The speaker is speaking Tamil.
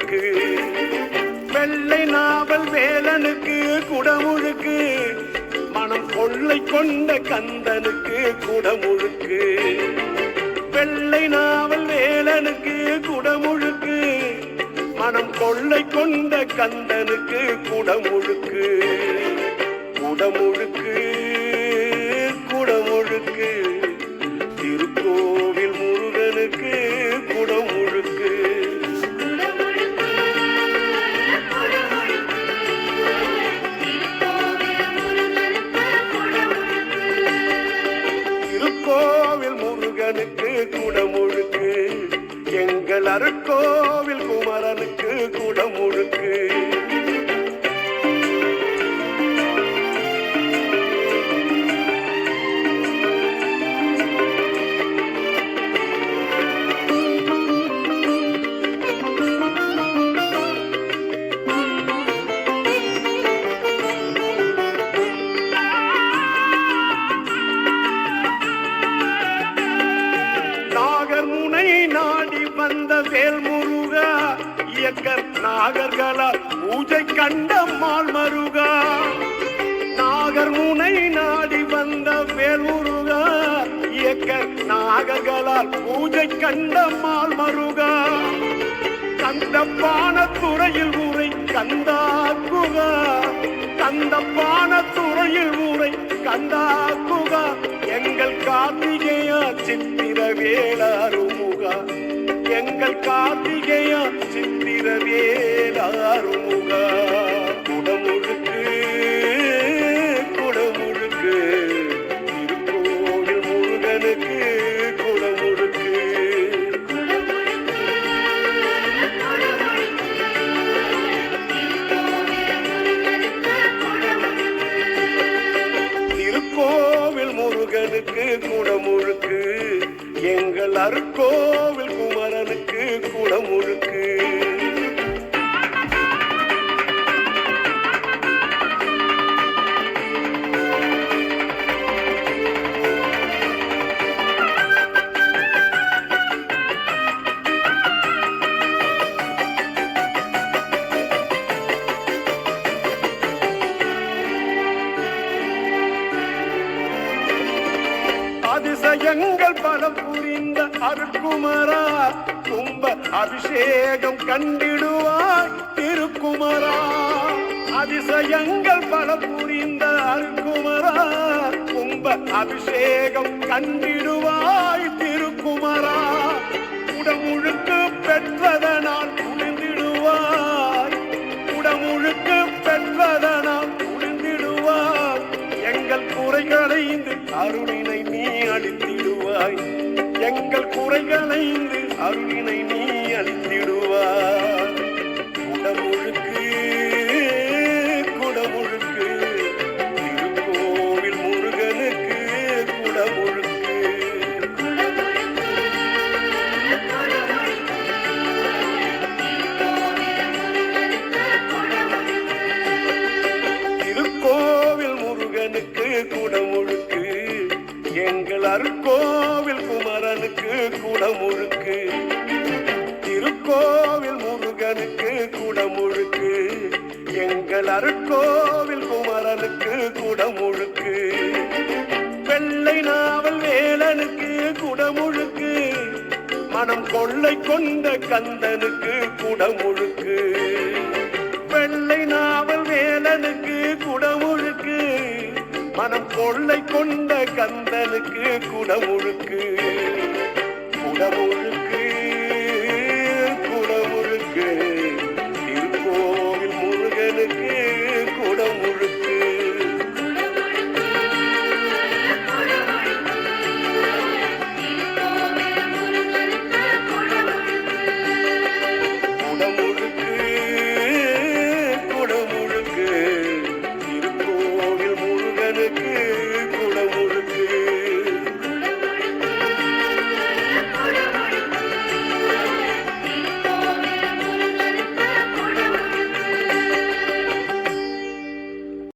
குடமுழுக்கு. வெள்ளை நாவல் வேலனுக்கு குடமுழுக்கு, மனம் கொள்ளை கொண்ட கந்தனுக்கு குடமுழுக்கு. வெள்ளை நாவல் வேலனுக்கு குடமுழுக்கு, மனம் கொள்ளை கொண்ட கந்தனுக்கு குடமுழுக்கு. குடமுழுக்கு குடமுழுக்கு, திருக்கோவில் முருகனுக்கு குடமுழுக்கு. திருக்கோவில் முருகனுக்கு குடமுழுக்கு, எங்கள் அருட்கோவில் குமரனுக்கு குடமுழுக்கு. நாடி வந்த வேல் முருகா, இயக்கர் நாகர்களால் பூஜை கண்ட மால் மருகா. நாகர் முனை நாடி வந்த வேல் முருகா, இயக்கர் நாகர்களால் பூஜை கண்ட மால் மருகா. கந்தப்பான துறையில் உரை கந்தா குகா, கந்தப்பான துறையில் உரை கந்தா குகா. எங்கள் கார்த்திகேயா சித்திர வேளாறுமுகா, எங்கள் கார்த்திகேயா சித்திர வேளாறுமுகா. குடமுழுக்கு குடமுழுக்கு, திருக்கோவில் முருகனுக்கு குடமுழுக்கு. திருக்கோவில் முருகனுக்கு குடமுழுக்கு, எங்கள் அருட்கோவில் குமரனுக்கு குடமுழுக்கு. அதிசயங்கள் பல புரிந்த அருட்குமரா, கும்ப அபிஷேகம் கண்டிடுவாய் திருக்குமரா. அதிசயங்கள் பல புரிந்த அருட்குமரா, கும்ப அபிஷேகம் கண்டிடுவாய் திருக்குமரா. குடமுழுக்கு பெற்றதனால் குளிர்ந்திடுவாய், குடமுழுக்கு பெற்றதனால் குளிர்ந்திடுவாய். எங்கள் குறைகளைந்து அருளினை நீ அளித்திடுவாய், எங்கள் குறைகளைந்து அருளினை நீ அளித்திடுவாய். குடமுழுக்கு குடமுழுக்கு, திருக்கோவில் முருகனுக்கு குடமுழுக்கு. திருக்கோவில் முருகனுக்கு குடமுழுக்கு, எங்கள் அருட்கோவில் குமரனுக்கு குடமுழுக்கு. திருக்கோவில் முருகனுக்கு குடமுழுக்கு, எங்கள் அருட்கோவில் குமரனுக்கு குடமுழுக்கு. வெள்ளை நாவல் வேலனுக்கு குடமுழுக்கு, மனம் கொள்ளை கொண்ட கந்தனுக்கு குடமுழுக்கு. வெள்ளை நாவல் வேலனுக்கு குடமுழுக்கு, மனம் கொள்ளை கொண்ட கந்தனுக்கு குடமுழுக்கு. குடமுழுக்கு